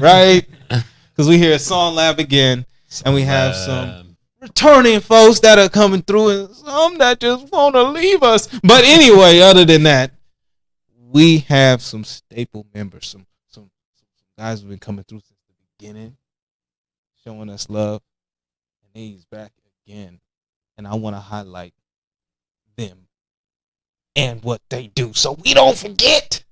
right? Because we here at SongLab again, and we have some returning folks that are coming through, and some that just want to leave us. But anyway, other than that, we have some staple members, some guys who've been coming through since the beginning, showing us love, and he's back again. And I want to highlight them and what they do, so we don't forget.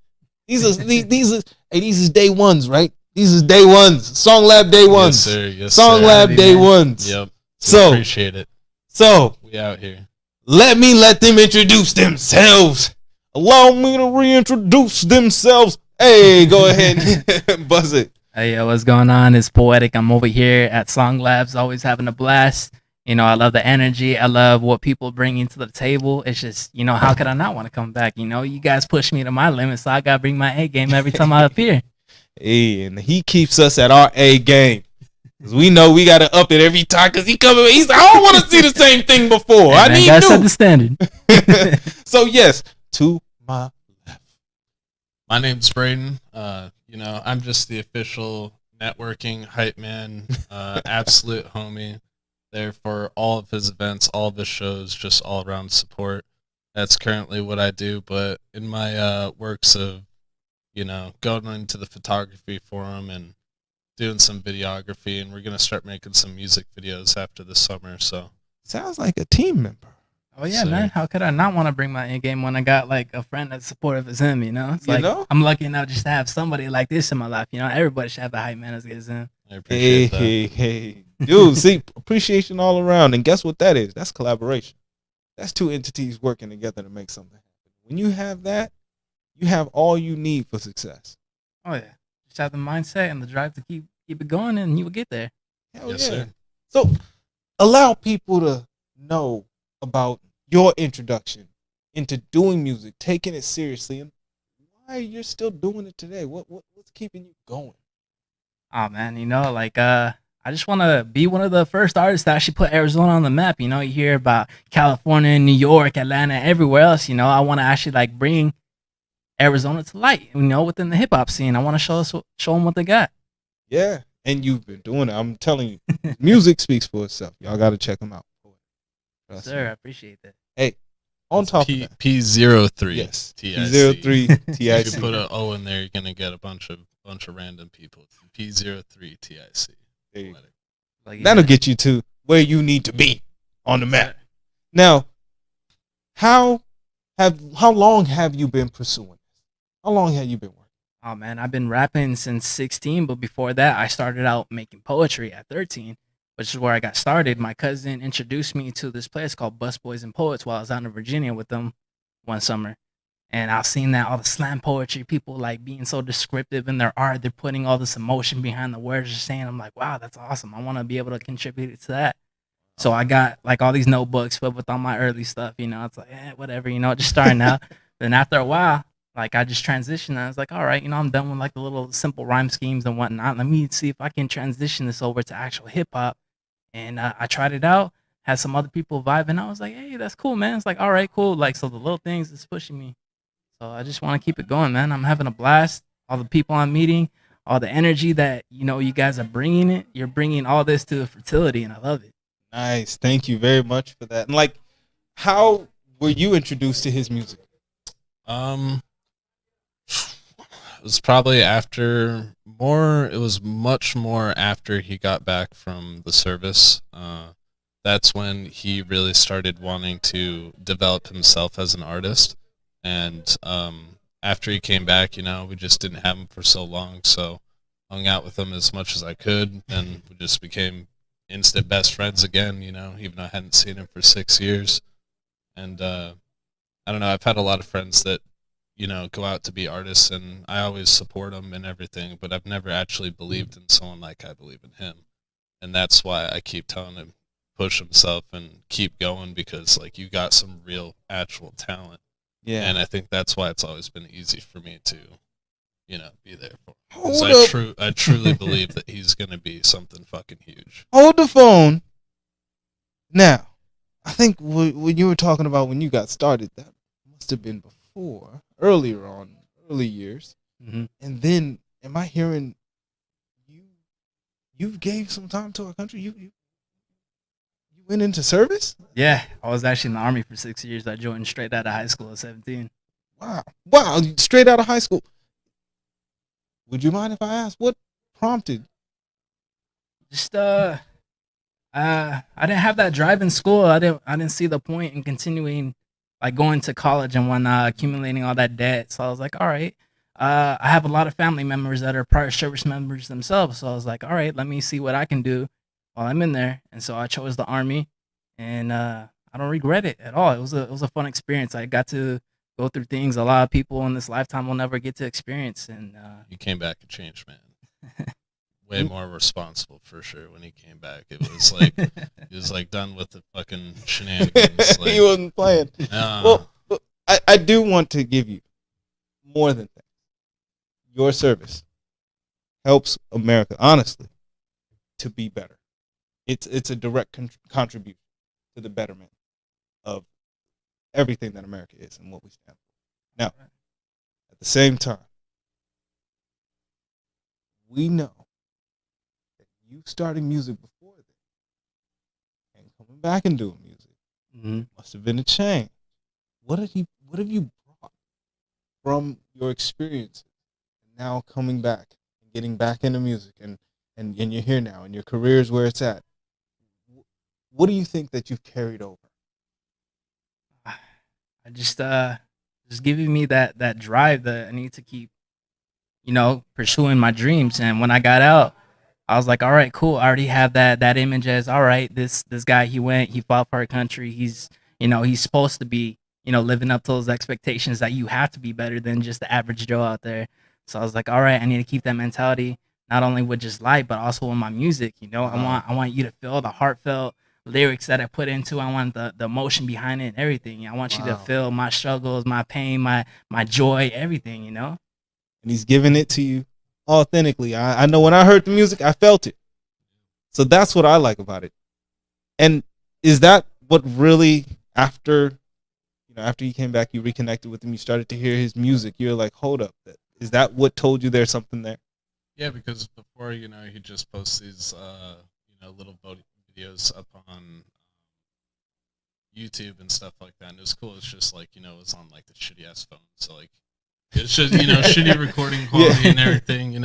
These is day ones, right? These is day ones. SongLab day ones. Yes, sir. Yes, SongLab day ones. Yep. So appreciate it. So we out here. Let them introduce themselves. Allow me to reintroduce themselves. Hey, go ahead and buzz it. Hey, yo, what's going on? It's Poetic. I'm over here at SongLabs, always having a blast. You know, I love the energy. I love what people bring into the table. It's just, you know, how could I not want to come back? You know, you guys push me to my limits, so I got to bring my A game every time I appear. Hey, and he keeps us at our A game. Cause we know we got to up it every time because he coming. He's like, I don't want to see the same thing before. Hey, I man, need gotta new. set the standard. So, yes, to my left. My name's Braden. You know, I'm just the official networking hype man, absolute homie. There for all of his events, all of his shows, just all around support. That's currently what I do. But in my works of, you know, going into the photography for him and doing some videography, and we're gonna start making some music videos after the summer. So Sounds like a team member. Oh yeah, man. How could I not want to bring my A game when I got like a friend that's supportive as him? You know, it's You like know? I'm lucky enough just to have somebody like this in my life. You know, everybody should have a hype man as good as him. I appreciate that. Hey. Dude, see, appreciation all around. And guess what that is? That's collaboration. That's two entities working together to make something happen. When you have that, you have all you need for success. Oh yeah, just have the mindset and the drive to keep it going, and you will get there. Hell Yes, yeah. sir. So allow people to know about your introduction into doing music, taking it seriously, and why you're still doing it today. What's keeping you going? Oh man, you know, like I just want to be one of the first artists that actually put Arizona on the map. You know, you hear about California, New York, Atlanta, everywhere else. You know, I want to actually like bring Arizona to light. You know, within the hip hop scene, I want to show them what they got. Yeah, and you've been doing it. I'm telling you, music speaks for itself. Y'all got to check them out. Trust Sir, me. I appreciate that. Hey, on top of that, P03. yes, TIC. P03 If you TIC. put an O in there, you're gonna get a bunch of random people. P03 TIC. There you go. Like, That'll get you to where you need to be on the map. Now, how long have you been pursuing this? How long have you been working? Oh man, I've been rapping since 16, but before that, I started out making poetry at 13, which is where I got started. My cousin introduced me to this place called Busboys and Poets while I was out in Virginia with them one summer. And I've seen that all the slam poetry, people like being so descriptive in their art, they're putting all this emotion behind the words they're saying. I'm like, wow, that's awesome. I want to be able to contribute to that. So I got like all these notebooks filled with all my early stuff, you know. It's like, whatever, you know, just starting out. Then after a while, like I just transitioned. I was like, all right, you know, I'm done with like the little simple rhyme schemes and whatnot. Let me see if I can transition this over to actual hip hop. And I tried it out, had some other people vibing. I was like, hey, that's cool, man. It's like, all right, cool. Like, so the little things is pushing me. So I just want to keep it going, man. I'm having a blast. All the people I'm meeting, all the energy that, you know, you guys are bringing it. You're bringing all this to the fertility, and I love it. Nice. Thank you very much for that. And like, how were you introduced to his music? It was probably after it was much more after he got back from the service. That's when he really started wanting to develop himself as an artist. And after he came back, you know, we just didn't have him for so long, so hung out with him as much as I could, and we just became instant best friends again, you know, even though I hadn't seen him for 6 years. And I don't know, I've had a lot of friends that, you know, go out to be artists, and I always support them and everything, but I've never actually believed in someone like I believe in him. And that's why I keep telling him, push himself and keep going, because, like, you got some real actual talent. Yeah. And I think that's why it's always been easy for me to, you know, be there for him. Hold 'Cause up. I truly believe that he's going to be something fucking huge. Hold the phone. Now, I think when you were talking about when you got started, that must have been early years. Mm-hmm. And then, am I hearing you gave some time to our country. You went into service. Yeah, I was actually in the Army for 6 years. I joined straight out of high school at 17. Wow, straight out of high school. Would you mind if I asked what prompted? Just I didn't have that drive in school. I didn't see the point in continuing, like going to college and whatnot, accumulating all that debt. So I was like, all right. I have a lot of family members that are prior service members themselves. So I was like, all right, let me see what I can do while I'm in there. And so I chose the Army, and I don't regret it at all. It was a fun experience. I got to go through things a lot of people in this lifetime will never get to experience. And You came back a changed man. Way more responsible for sure when he came back. It was like he was like done with the fucking shenanigans. Like, He wasn't playing. Well, I do want to give you more than that. Your service helps America, honestly, to be better. It's a direct contribution to the betterment of everything that America is and what we stand for. Now, at the same time, we know that you starting music before then and coming back and doing music must have been a change. What have you brought from your experiences and now coming back and getting back into music and you're here now and your career is where it's at? What do you think that you've carried over? I just giving me that drive that I need to keep, pursuing my dreams. And when I got out, I was like, all right, cool. I already have that image as, all right, this guy, he fought for our country. He's supposed to be, living up to those expectations that you have to be better than just the average Joe out there. So I was like, all right, I need to keep that mentality, not only with just life, but also with my music. I want you to feel the heartfelt lyrics that I put into. I want the emotion behind it and everything. I want you to feel my struggles, my pain, my joy, everything, And he's giving it to you authentically. I know when I heard the music, I felt it. So that's what I like about it. And is that what really, after you came back, you reconnected with him, you started to hear his music, you're like, hold up, is that what told you there's something there? Yeah, because before, he just posts these, little videos up on YouTube and stuff like that, and it was cool. It's just like, it was on like the shitty ass phone, so like it's just shitty recording quality and everything,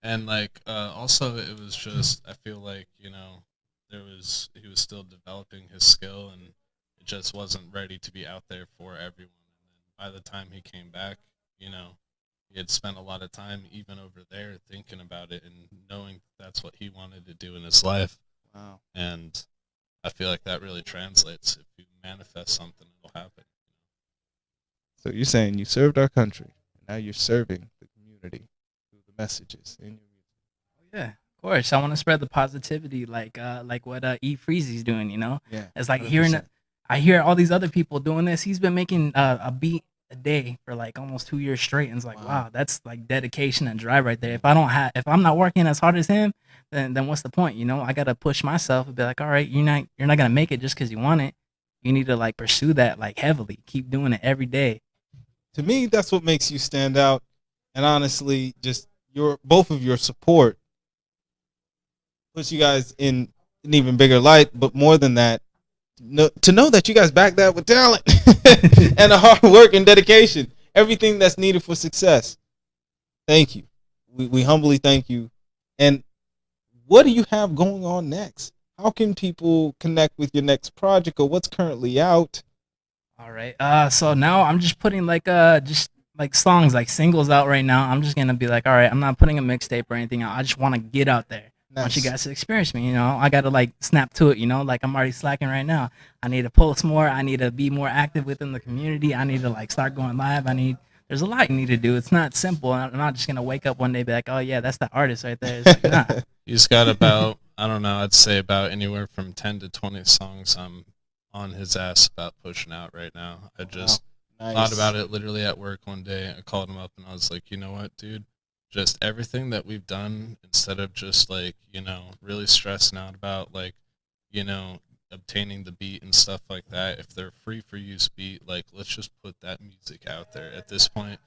and like also it was just, I feel like he was still developing his skill, and it just wasn't ready to be out there for everyone. And then by the time he came back, he had spent a lot of time even over there thinking about it and knowing that's what he wanted to do in his life. Wow. And I feel like that really translates. If you manifest something, it'll happen. So you're saying you served our country, and now you're serving the community through the messages in your music. Yeah, of course. I want to spread the positivity, like what E Freezy's doing. Yeah. It's like I hear all these other people doing this. He's been making a beat a day for like almost 2 years straight, and it's like, wow, that's like dedication and drive right there. If I'm not working as hard as him, then what's the point? I gotta push myself and be like, all right, you're not gonna make it just because you want it. You need to like pursue that like heavily. Keep doing it every day. To me, that's what makes you stand out. And honestly, just both of your support puts you guys in an even bigger light. But more than that, to know that you guys back that with talent and a hard work and dedication, everything that's needed for success. Thank you. We humbly thank you. And what do you have going on next? How can people connect with your next project or what's currently out? All right. So now I'm just putting just like songs, like singles out right now. I'm just gonna be like, all right, I'm not putting a mixtape or anything out. I just want to get out there. I want you guys to experience me. I gotta like snap to it. Like I'm already slacking right now. I need to post more. I need to be more active within the community. I need to like start going live. There's a lot you need to do. It's not simple. I'm not just gonna wake up one day and be like, oh yeah, that's the artist right there. It's like, nah. He's got about, I don't know, I'd say about anywhere from 10 to 20 songs I'm on his ass about pushing out right now. I just thought about it literally at work one day. I called him up and I was like, you know what, dude? Just everything that we've done, instead of just like, really stressing out about like, obtaining the beat and stuff like that. If they're free for use beat, like let's just put that music out there. At this point,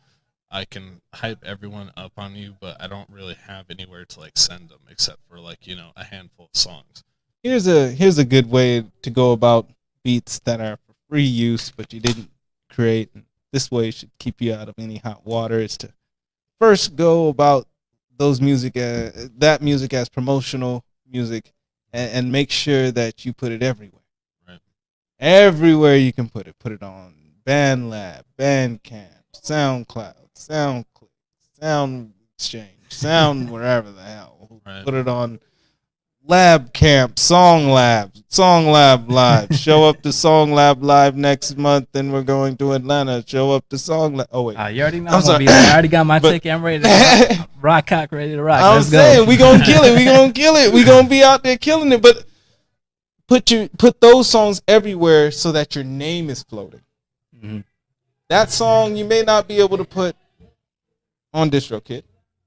I can hype everyone up on you, but I don't really have anywhere to like send them except for like, you know, a handful of songs. Here's a good way to go about beats that are for free use, but you didn't create. This way should keep you out of any hot water. Is to first go about those that music as promotional music, and make sure that you put it everywhere. Right. Everywhere you can put it. Put it on BandLab, Bandcamp, SoundCloud, SoundClick, Sound Exchange, Sound wherever the hell. Right. Put it on Lab Camp, SongLab Live. Show up to SongLab Live next month, and we're going to Atlanta. Show up to SongLab. Oh wait, you already know I'm gonna be there. I already got my ticket. I'm ready to rock cock, ready to rock. I'm saying we gonna kill it. We gonna kill it. We gonna be out there killing it. But put those songs everywhere so that your name is floating. Mm-hmm. That song you may not be able to put on DistroKid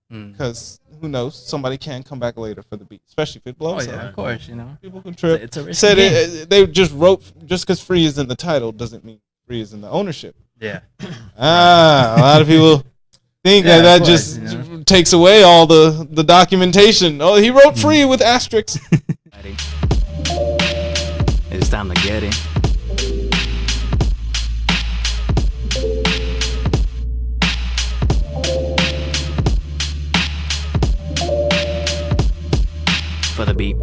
because who knows, somebody can come back later for the beat, especially if it blows. Oh yeah, of course, you know. People can trip. It's a risky game. They just wrote, just because free is in the title doesn't mean free is in the ownership. Yeah. A lot of people think that just takes away all the documentation. Oh, he wrote free with asterisks. It's time to get it. For the beat.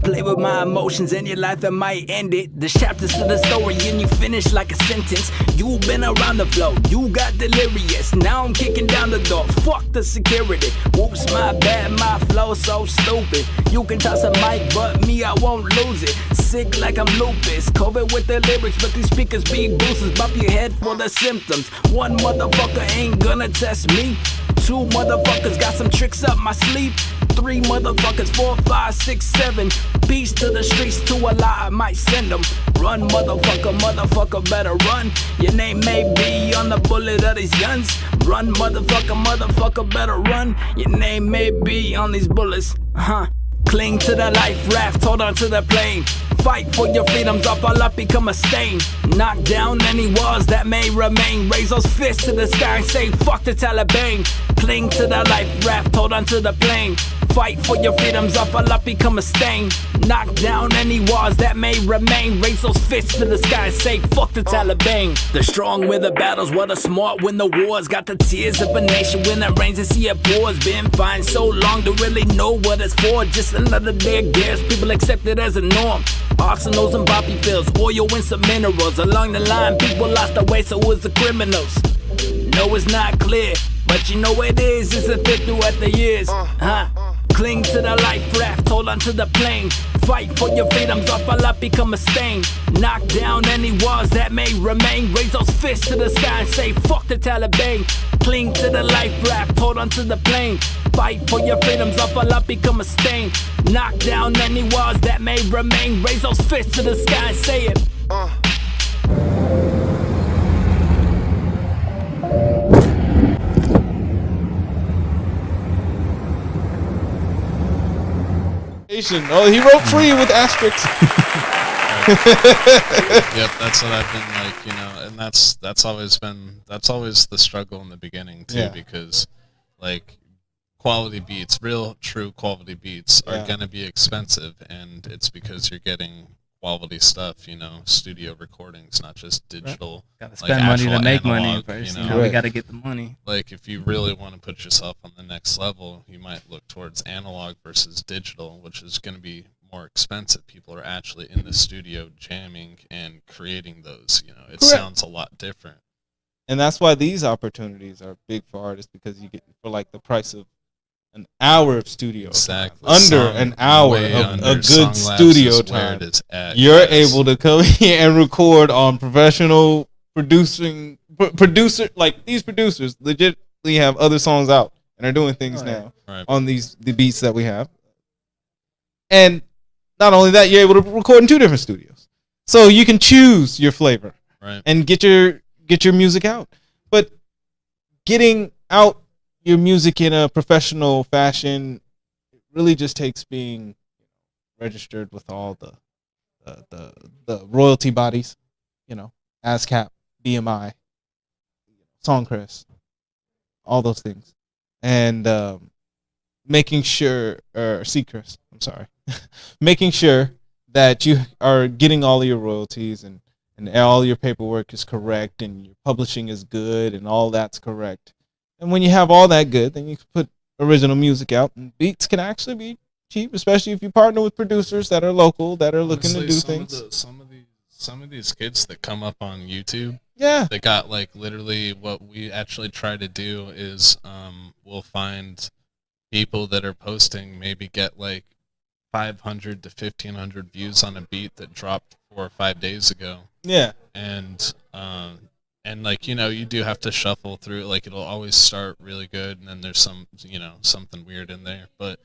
Play with my emotions and your life that might end it. The chapters to the story and you finish like a sentence. You've been around the flow, you got delirious. Now I'm kicking down the door, fuck the security. Whoops, my bad, my flow so stupid. You can toss a mic, but me, I won't lose it. Sick like I'm lupus, COVID with the lyrics, but these speakers be boosters. Bump your head for the symptoms. One motherfucker ain't gonna test me. Two motherfuckers got some tricks up my sleeve. Three motherfuckers, 4, 5, 6, 7. Beats to the streets, to a lie, I might send them. Run, motherfucker, better run. Your name may be on the bullet of these guns. Run, motherfucker, better run. Your name may be on these bullets, Cling to the life raft, hold on to the plane. Fight for your freedoms, or fall up, become a stain. Knock down any walls that may remain. Raise those fists to the sky and say, fuck the Taliban. Cling to the life raft, hold on to the plane. Fight for your freedoms, or fall up, become a stain. Knock down any walls that may remain. Raise those fists to the sky and say, fuck the Taliban. The strong win the battles, while the smart win the wars. Got the tears of a nation when it rains and see it pours. Been fine so long to really know what it's for. Just another day of gas, people accept it as a norm. Arsenals and poppy fields, oil and some minerals. Along the line, people lost their way, so it's the criminals. No, it's not clear, but you know it is. It's a fit throughout the years, Cling to the life raft, hold on to the plane. Fight for your freedoms, or fall up, become a stain. Knock down any walls that may remain. Raise those fists to the sky and say, fuck the Taliban. Cling to the life raft, hold on to the plane. Fight for your freedoms, or fall up, become a stain. Knock down any walls that may remain. Raise those fists to the sky and say it. Oh, he wrote free with asterisks. Yep, that's what I've been like, you know, and that's always the struggle in the beginning too, because like quality beats, real true quality beats are gonna be expensive, and it's because you're getting quality stuff, you know, studio recordings, not just digital. Gotta spend money to make money first. You know, we gotta get the money. Like if you really want to put yourself on the next level, you might look towards analog versus digital, which is going to be more expensive. People are actually in the studio jamming and creating those. You know, it sounds a lot different. And that's why these opportunities are big for artists, because you get for like the price of an hour of studio time, under an hour of a good studio time, you're able to come here and record on professional producer. Like these producers legitimately have other songs out and are doing things now on the beats that we have. And not only that, you're able to record in 2 different studios, so you can choose your flavor and get your music out. But getting out your music in a professional fashion really just takes being registered with all the royalty bodies, ASCAP, BMI, Songcrest, all those things, and making sure, or Seacrest, I'm sorry, making sure that you are getting all of your royalties and all your paperwork is correct and your publishing is good and all that's correct. And when you have all that good, then you can put original music out, and beats can actually be cheap, especially if you partner with producers that are local, that are looking to do things. Some of these kids that come up on YouTube, Yeah. they got like literally what we actually try to do is we'll find people that are posting, maybe get like 500 to 1,500 views on a beat that dropped 4 or 5 days ago. Yeah. And like, you do have to shuffle through it. Like, it'll always start really good, and then there's something weird in there. But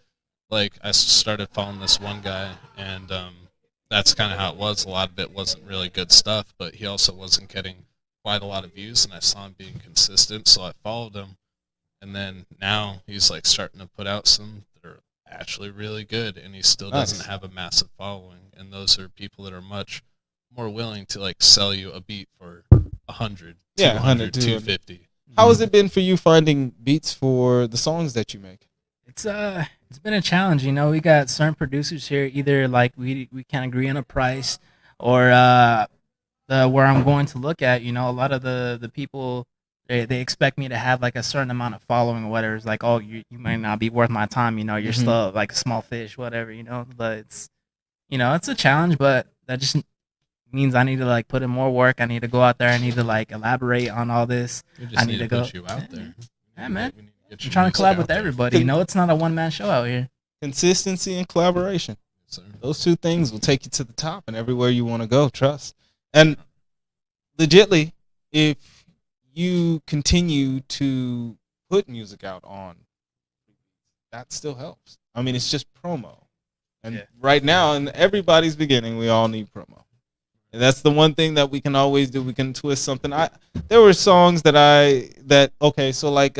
like, I started following this one guy, and that's kind of how it was. A lot of it wasn't really good stuff, but he also wasn't getting quite a lot of views, and I saw him being consistent, so I followed him. And then now he's like starting to put out some that are actually really good, and he still doesn't have a massive following. And those are people that are much more willing to like sell you a beat for 100, 200, 250. How has it been for you finding beats for the songs that you make? It's been a challenge. We got certain producers here. Either like we can't agree on a price, or where I'm going to look at. A lot of the people, they expect me to have like a certain amount of following or whatever. It's like, oh, you might not be worth my time. You're still like a small fish, whatever. But it's it's a challenge. But that just means I need to like put in more work. I need to go out there. I need to like elaborate on all this. I need to go put you out there. Yeah, man. I'm trying to collab with everybody. It's not a one-man show out here. Consistency and collaboration. Yes, sir. Those two things will take you to the top and everywhere you want to go. Trust. And legitly, if you continue to put music out on, that still helps. I mean, it's just promo. And right now, in everybody's beginning, we all need promo. And that's the one thing that we can always do. We can twist something. There were songs so like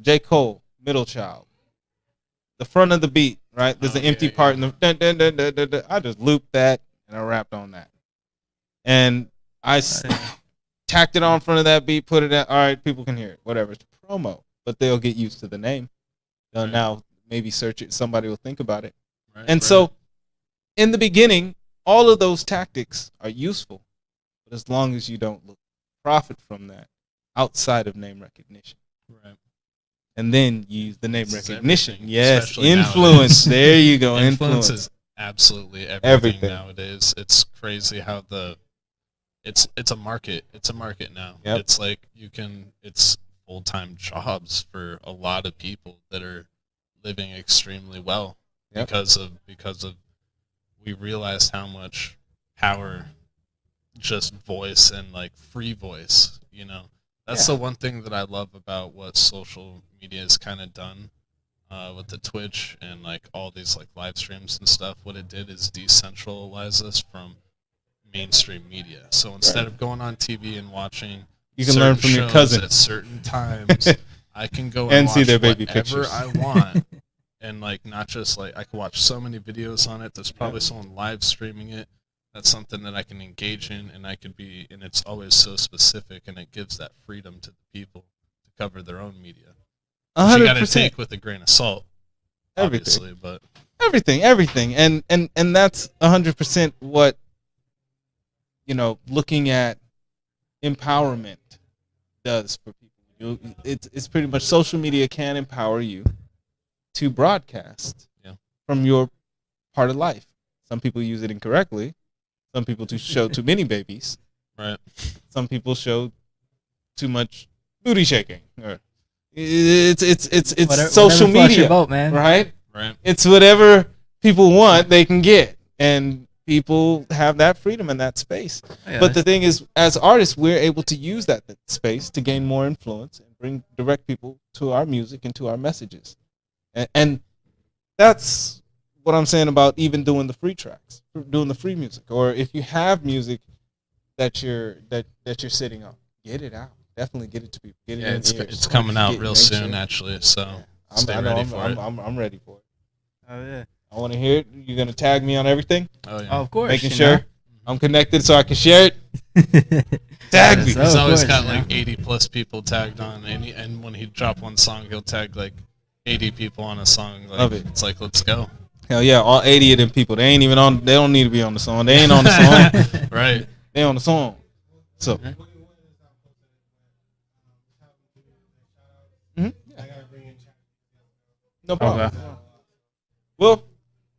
J. Cole, Middle Child. The front of the beat, right? There's an empty part in the dun, dun, dun, dun, dun, dun. I just looped that and I rapped on that. And I tacked it on front of that beat, put it at, all right, people can hear it. Whatever. It's promo. But they'll get used to the name. They'll now maybe search it. Somebody will think about it. So in the beginning, all of those tactics are useful. But as long as you don't profit from that outside of name recognition. Right. And then use the name recognition. Yes, influence. There you go. Influence is absolutely everything nowadays. It's crazy how it's a market. It's a market now. Yep. It's like it's full-time jobs for a lot of people that are living extremely well because of we realized how much power just voice and like free voice, That's the one thing that I love about what social media has kind of done with the Twitch and like all these like live streams and stuff. What it did is decentralize us from mainstream media. So instead of going on TV and watching, you can learn from your cousin at certain times. I can go and watch see their baby whatever pictures I want, and like not just like I can watch so many videos on it. There's probably someone live streaming it. That's something that I can engage in, and and it's always so specific, and it gives that freedom to the people to cover their own media. 100%. You got to take with a grain of salt, obviously, but everything, and that's 100% what looking at empowerment does for people. It's pretty much social media can empower you to broadcast from your part of life. Some people use it incorrectly. Some people show too many babies. Right. Some people show too much booty shaking. It's social media, boat, man. right? Right. It's whatever people want, they can get, and people have that freedom and that space. Yeah, but the thing is, as artists, we're able to use that space to gain more influence and bring direct people to our music and to our messages, and that's what I'm saying about even doing the free tracks, doing the free music, or if you have music that you're sitting on, get it out. Definitely get it to people. Get it it's coming out real soon, actually. So stay ready for it. I'm ready for it. Oh yeah. I want to hear it. You're gonna tag me on everything. Oh yeah. Oh, of course. Making sure I'm connected so I can share it. Tag me. So, He's of always course, got you know. like 80 plus people tagged on, and when he drop one song, he'll tag like 80 people on a song. Like, Love it. It's like, let's go. Hell yeah, all 80 of them people. They ain't even on. They don't need to be on the song. They ain't on the song. Right. They on the song. So. Mhm. No problem. Okay. Well,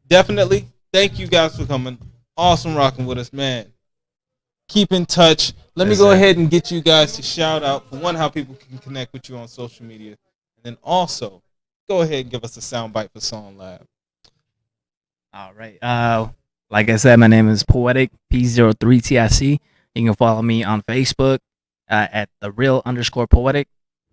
definitely. Thank you guys for coming. Awesome rocking with us, man. Keep in touch. Let me Yes, go sir. ahead and get you guys to shout out for one, how people can connect with you on social media, and then also go ahead and give us a soundbite for SongLab. All right. Like I said, my name is Poetic P03TIC. You can follow me on Facebook at @thereal_poetic.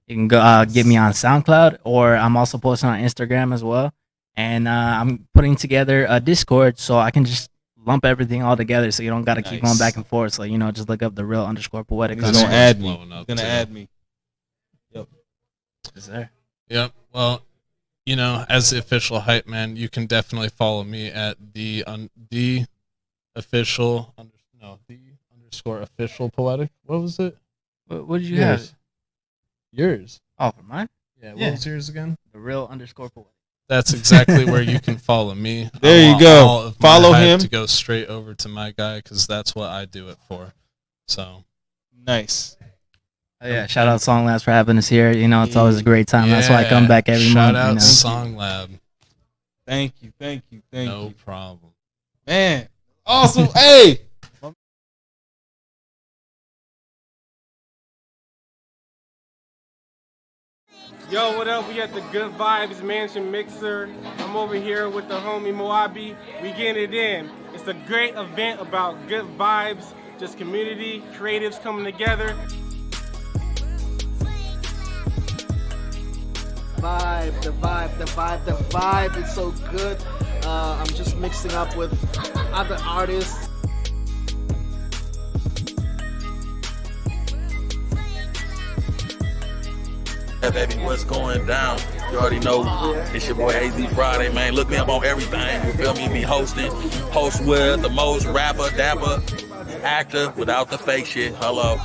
You can go get me on SoundCloud, or I'm also posting on Instagram as well. And I'm putting together a Discord so I can just lump everything all together, so you don't got to keep going Nice. back and forth. So just look up _poetic. He's on gonna there. add me. blowing up, He's gonna too. add me. Yes, sir. Yep. Well, as the official hype man, you can definitely follow me at the official _official poetic. What was it? What did you have? Yours. Oh, for mine? Yeah. Yeah. What was yours again? The real_poetic. That's exactly where you can follow me. There I you want go. all of my Follow hype him. to go straight over to my guy, because that's what I do it for. So Nice. Oh, yeah, shout out SongLabs for having us here. It's always a great time. That's why I come back every Shout month. out SongLab. Thank you. Thank you. Thank No you. problem. Man. Awesome. Hey. Yo, what up? We at the Good Vibes Mansion Mixer. I'm over here with the homie Moabi. We getting it in. It's a great event about good vibes, just community, creatives coming together. The vibe. It's so good. I'm just mixing up with other artists. Hey baby, what's going down? You already know it's your boy AZ Friday, man. Look me up on everything. You feel me? Be hosting, host with the most rapper, dapper, actor without the fake shit. Hello.